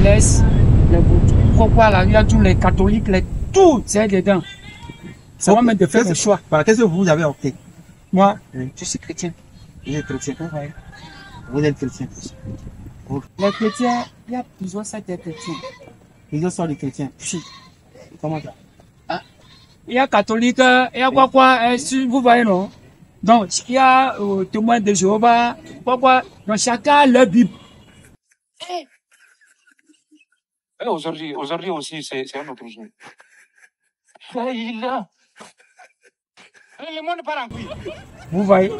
laisse les pourquoi là, il y a tous les catholiques, tout, c'est dedans. Ça va mettre de faire le choix. Qu'est-ce que vous avez opté? Moi, je suis chrétien. Vous êtes chrétien? Ouais. Vous êtes chrétien. Les chrétiens, il y a plusieurs sortes de chrétiens. Plusieurs sortes de chrétiens. Si. Comment ça? Ah. Il y a catholique, il y a quoi, si vous voyez, non? Donc, il y a témoins de Jéhovah, quoi, donc chacun a leur Bible. Aujourd'hui aussi, c'est un autre jour. Il a. Le monde part en couille. Vous voyez?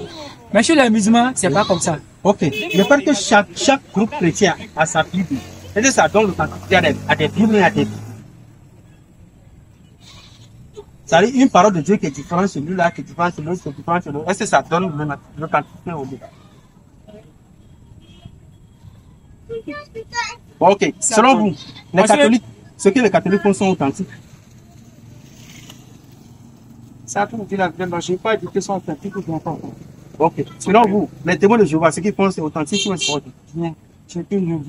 Mais chez les musulmans, c'est pas comme ça. Ok. Je pense que chaque groupe chrétien a sa Bible. Et ça donne l'authenticité à des Bibles et à des Bibles. Ça veut dire une parole de Dieu qui est différente sur lui-là, qui est différente sur l'autre, qui est différente sur l'autre. Est-ce que ça donne l'authenticité au Bible? Ok. Selon vous, les catholiques, ce que les catholiques font sont authentiques? Ça pour dire la vérité, je n'ai pas dit que sont authentiques ou bien pas. Ok. Selon vous, les témoins de Jéhovah, ce qu'ils font c'est authentique ou c'est authentique? Bien. Je peux le dire.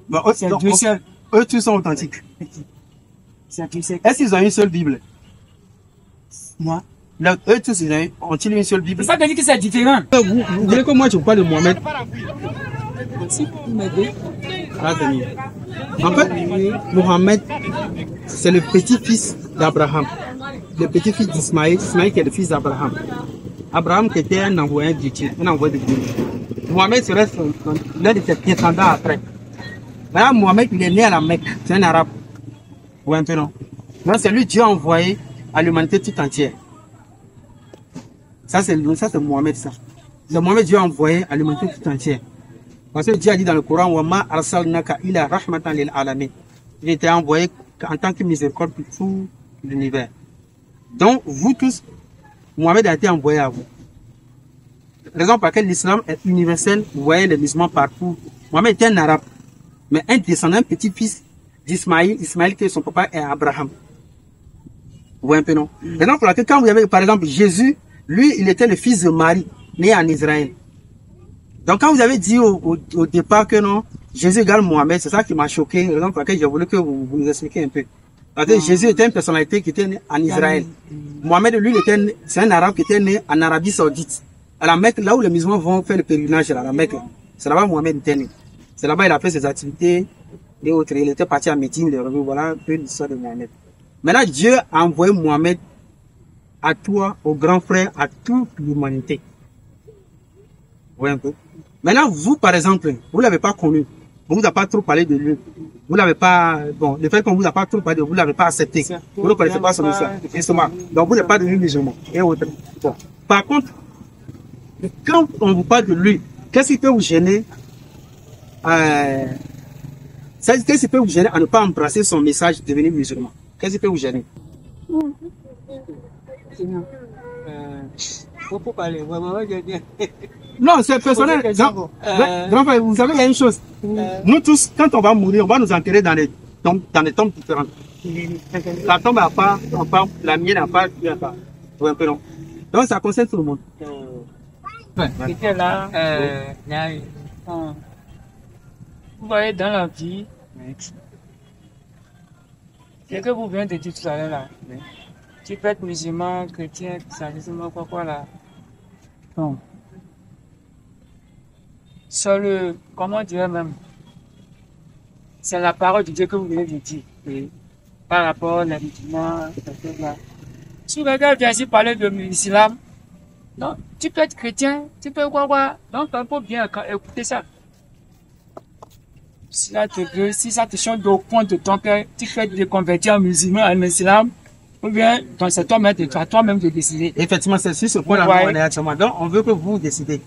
Bon, C'est Dieu seul. Eux tous sont authentiques. C'est Dieu seul. Est-ce qu'ils ont une seule Bible? Moi. Là, eux tous, ont-ils une seule Bible? C'est ça qui dit que c'est différent. Vous voulez que moi je vous parle de Mohamed? Si vous m'aidez. Ah, c'est mieux. En fait, Mohamed, c'est le petit-fils d'Abraham. Le petit-fils d'Ismaël. Ismaël qui est le fils d'Abraham. Abraham qui était un envoyé de Dieu. Un envoyé de Dieu. Mohamed serait l'un de ses descendants après. Maintenant, Mohamed, il est né à la Mecque. C'est un arabe. Ou un peu non. Donc, c'est lui Dieu a envoyé à l'humanité tout entière. Ça, c'est Mohamed, ça. C'est Mohamed Dieu a envoyé à l'humanité tout entière. Parce que Dieu a dit dans le Coran, Wama arsalnaka ila rahmatan lil alamin. Il était envoyé en tant que miséricorde pour tout l'univers. Donc, vous tous, Mohamed a été envoyé à vous. Raison pour laquelle l'islam est universel, vous voyez les musulmans partout. Mohamed était un arabe, mais un descendant, un petit-fils d'Ismaïl, Ismaïl que son papa est Abraham. Vous voyez un peu non? Raison pour laquelle quand vous avez, par exemple, Jésus, lui, il était le fils de Marie, né en Israël. Donc quand vous avez dit au départ que non, Jésus égale Mohamed, c'est ça qui m'a choqué, raison pour laquelle j'ai voulu que vous nous expliquiez un peu. Parce que Jésus était une personnalité qui était née en Israël. Mohamed, lui, c'est un arabe qui était né en Arabie Saoudite. À la Mecque, là où les musulmans vont faire le pèlerinage à la Mecque, c'est là-bas Mohamed était né. C'est là-bas il a fait ses activités et autres. Il était parti à Médine, voilà un peu l'histoire de Mohamed. Maintenant, Dieu a envoyé Mohamed à toi, aux grands frères, à toute l'humanité. Vous voyez un peu? Maintenant, vous, par exemple, vous ne l'avez pas connu. On ne vous a pas trop parlé de lui. Vous l'avez pas, bon, le fait qu'on vous a pas trop parlé de vous, vous l'avez pas accepté. Vous ne connaissez pas son histoire. Justement. Donc, vous n'êtes pas devenu musulman. Et autres. Bon. Par contre, quand on vous parle de lui, qu'est-ce qui peut vous gêner, qu'est-ce qui peut vous gêner à ne pas embrasser son message de devenir musulman? Qu'est-ce qui peut vous gêner? Faut parler, vraiment, non, c'est personnel. Grand frère, vous savez, il y a une chose. Nous tous, quand on va mourir, on va nous enterrer dans des tombes différentes. La tombe n'a pas, la mienne n'a pas, tu n'as pas. Oui, un peu non. Donc, ça concerne tout le monde. C'était là, vous voyez, dans la vie, c'est que vous venez de dire tout à l'heure là. Tu peux être musulman, chrétien, musulman, quoi là. Non. Sur le, comment dire même, c'est la parole de Dieu que vous venez de dire. Par rapport à musulmans, là. Si quelqu'un vient ici parler de l'islam, donc tu peux être chrétien, tu peux quoi. Donc il faut bien écouter ça. Si ça te change au point de ton cœur, tu peux te convertir en musulman, en islam, ou bien, donc c'est toi-même de décider. Effectivement, c'est sur ce point-là qu'on est actuellement. Donc, on veut que vous décidez.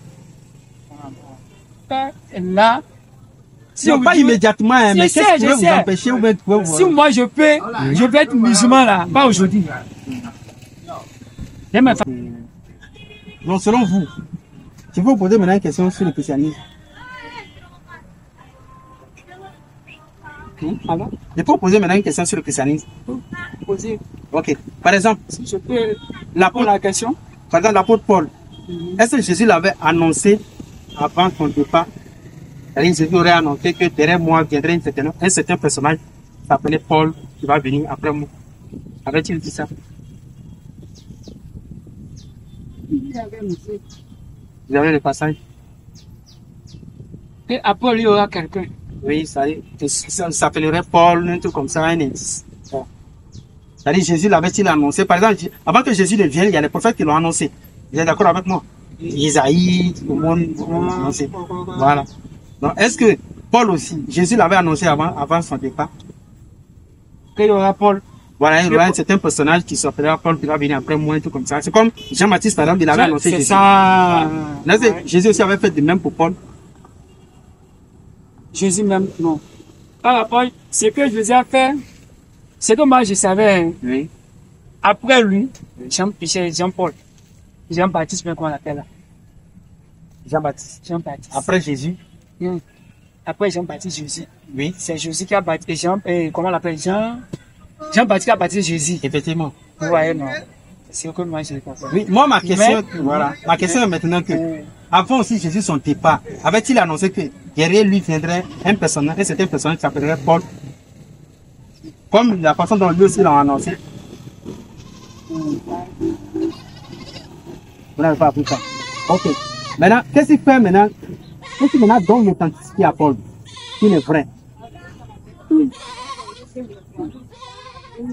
Là, si non, pas immédiatement, hein, mais qu'est-ce qui pourrait vous empêcher ou bien vous... Si moi je peux être musulman là, pas aujourd'hui. Donc, selon vous, je vais vous poser maintenant une question sur le christianisme. Je peux vous poser maintenant une question sur le christianisme. Poser. Ok. Par exemple, si je peux la question. Par exemple, l'apôtre Paul, est-ce que Jésus l'avait annoncé avant son départ Jésus aurait annoncé que derrière moi viendrait un certain personnage qui s'appelait Paul, qui va venir après moi. Avait-il dit ça? Vous avez le passage? Et après, il y aura quelqu'un. Oui, ça s'appellerait Paul, un truc comme ça, un indice. Bon. C'est-à-dire, Jésus l'avait-il annoncé? Par exemple, avant que Jésus ne vienne, il y a les prophètes qui l'ont annoncé. Vous êtes d'accord avec moi? Isaïe, tout le monde l'ont annoncé. Voilà. Donc, est-ce que Paul aussi, Jésus l'avait annoncé avant son départ? Qu'il y aura Paul. Voilà, il y aura un certain personnage qui s'appellera Paul qui va venir après moi, un truc comme ça. C'est comme Jean-Baptiste, par exemple, il avait annoncé Jésus. C'est ça. Voilà. Jésus aussi avait fait de même pour Paul. Jésus même, non. Par rapport à ce que Jésus a fait, c'est que moi je savais. Hein. Oui. Après lui, Jean-Paul. Jean-Baptiste, comment on l'appelle là? Jean-Baptiste. Jean-Baptiste. Après Jésus. Après Jean-Baptiste, Jésus. Oui. C'est Jésus qui a baptisé comment on l'appelle? Jean-Baptiste qui a baptisé Jésus. Effectivement. Vous voyez, non? C'est que moi je l'ai compris. Oui, moi ma question, voilà. Ma question est maintenant que, avant aussi Jésus son départ, avait-il annoncé que derrière lui viendrait un certain personnage qui s'appellerait Paul? Comme la façon dont lui aussi l'a annoncé. Vous n'avez pas appris ça. Ok. Maintenant, qu'est-ce qu'il fait maintenant? Qu'est-ce qu'il maintenant donne l'authenticité à Paul? Qu'il est vrai. Je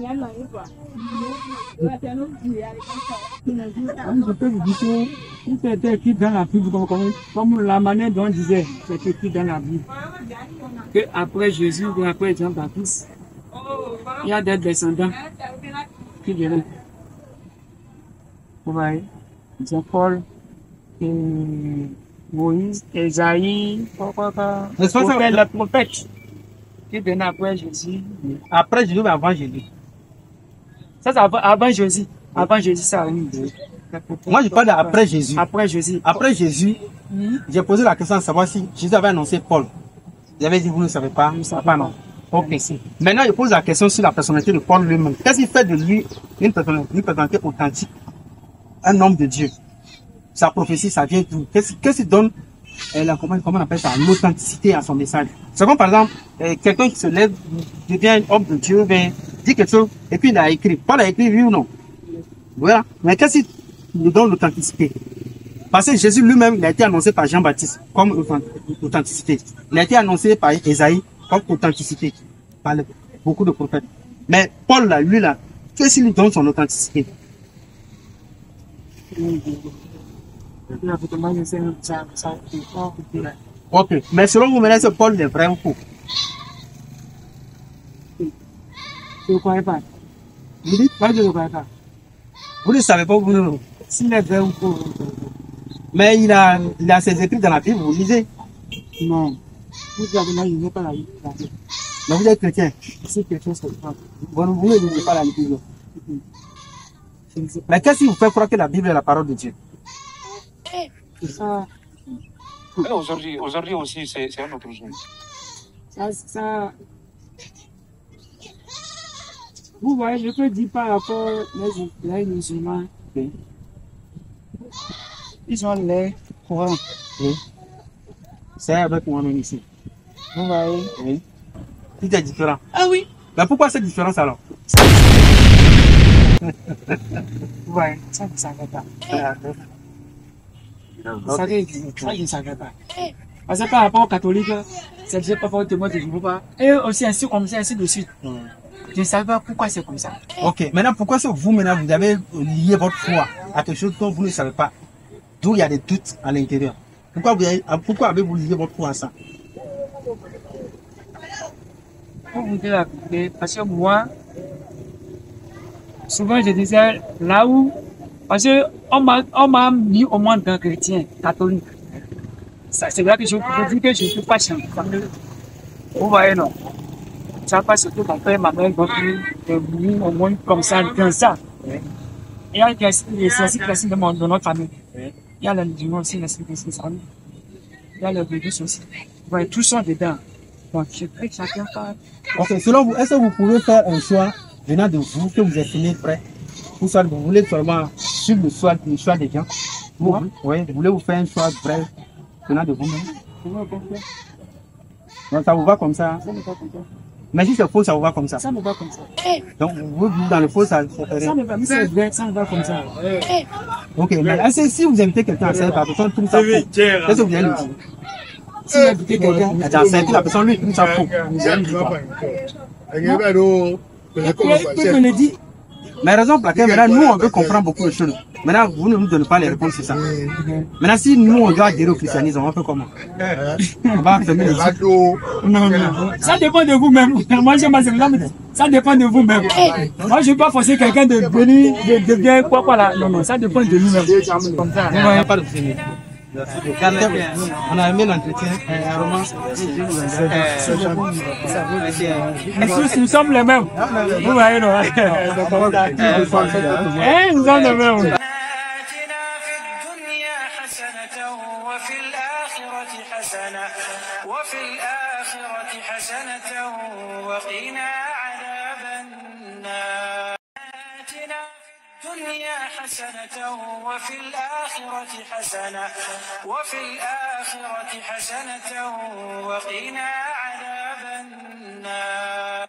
peux vous dire que tout était écrit dans la Bible, comme la manière dont on disait, c'est écrit dans la Bible. Que après Jésus, après Jean-Baptiste, il y a des descendants qui viennent. Vous voyez, Jean-Paul, Moïse, Esaïe, le prophète qui viennent après Jésus. Après Jésus, mais avant Jésus. Ça, c'est avant Jésus. Avant Jésus, ça arrive. Moi, je parle d'après Jésus. Après Jésus. Après Jésus, j'ai posé la question de savoir si Jésus avait annoncé Paul. J'avais dit, vous ne savez pas. Pas non. Ok. Maintenant, je pose la question sur la personnalité de Paul lui-même. Qu'est-ce qui fait de lui une personnalité authentique? Un homme de Dieu. Sa prophétie, ça vient d'où? Qu'est-ce qui donne, comment on appelle ça, l'authenticité à son message? C'est comme par exemple, quelqu'un qui se lève, devient un homme de Dieu, dit quelque chose, et puis il a écrit. Paul a écrit, oui ou non? Voilà. Mais qu'est-ce qui nous donne l'authenticité? Parce que Jésus lui-même, il a été annoncé par Jean-Baptiste comme authenticité. Il a été annoncé par Esaïe comme authenticité. Par beaucoup de prophètes. Mais Paul, là, lui, là, qu'est-ce qui lui donne son authenticité? Ok. Mais selon vous, maintenant, c'est Paul le vrai ou faux? Je ne croyais pas. Vous dites? Moi, je ne croyais pas. Vous ne savez pas, vous non. S'il est vrai ou faux. Mais il a ses écrits dans la Bible, vous lisez? Non. Vous avez là, il n'est pas la Bible. Mais vous êtes chrétien. C'est quelque chose comme ça. Vous ne lisez pas la Bible. Mais qu'est-ce qui vous fait croire que la Bible est la parole de Dieu? C'est ça. Aujourd'hui aussi, c'est un autre jour. Ça. Vous voyez, je peux dire par rapport aux musulmans. Oui. Ils ont les courants. Oui. C'est avec moi-même ici. Vous voyez? Oui. Tout est différent. Ah oui. Mais pourquoi cette différence alors? Vous voyez, ça ne savait pas. Ça, je ne savais pas. Parce que par rapport aux catholiques, c'est déjà pas fort de moi, je ne veux pas. Et aussi ainsi comme ça, ainsi de suite. Je ne savais pas pourquoi c'est comme ça. Ok, maintenant pourquoi c'est vous maintenant vous avez lié votre foi à quelque chose dont vous ne savez pas, d'où il y a des doutes à l'intérieur. Pourquoi avez-vous lié votre foi à ça? Pour vous dire la vérité, parce que moi, souvent je disais là où, parce qu'on m'a mis au moins d'un chrétien catholique. C'est là que je vous dis que je ne suis pas chanté. Vous voyez, non? Ça passe surtout mon père, ma mère, donc mis au moins comme ça, dans ça. Il y a les classiques de notre famille. Il y a les musulmans aussi, les familles. Il y a les bouddhistes aussi. Vous voyez, tous sont dedans. Donc, je prie que chacun parle. Ok, selon vous, est-ce que vous pouvez faire un choix venant de vous que vous estimez prêt? Ou soit vous voulez seulement suivre le choix des gens? Oui, vous voulez vous faire un choix vrai venant de vous-même? Donc ça vous va comme ça. Ça me va comme ça. Mais si c'est faux, ça vous va comme ça. Ça me va comme ça. Donc vous dans le faux, ça ferait. Ça me va, mais c'est vrai, ça me va comme ça. Ok, mais si vous invitez quelqu'un à servir, la personne trouve ça faux, qu'est-ce que vous allez lui dire? Si vous invitez quelqu'un, À servir, la personne lui trouve ça faux. Vous allez lui dire quoi? il peut me le dire. Mais raison pour laquelle maintenant nous on veut comprendre beaucoup de choses. Maintenant vous ne nous donnez pas les réponses, c'est ça. Maintenant si nous on doit adhérer au christianisme, on va faire comment? On va fermer les yeux. Non, non. Ça dépend de vous-même. Moi, j'ai ma sélection. Ça dépend de vous-même. Moi, je ne vais pas forcer quelqu'un de venir, de devenir quoi là. Non, non, ça dépend de nous-mêmes. Comme ça. Non, il n'y a pas de souci. On a aimé l'entretien. Vraiment, nous sommes les mêmes. Vous voyez, non? Nous sommes les mêmes. وفي الآخرة حسنة وقنا عذاب النار آتنا في الدنيا حسنة وفي الآخرة حسنة وفي الآخرة حسنة وقنا عذاب النار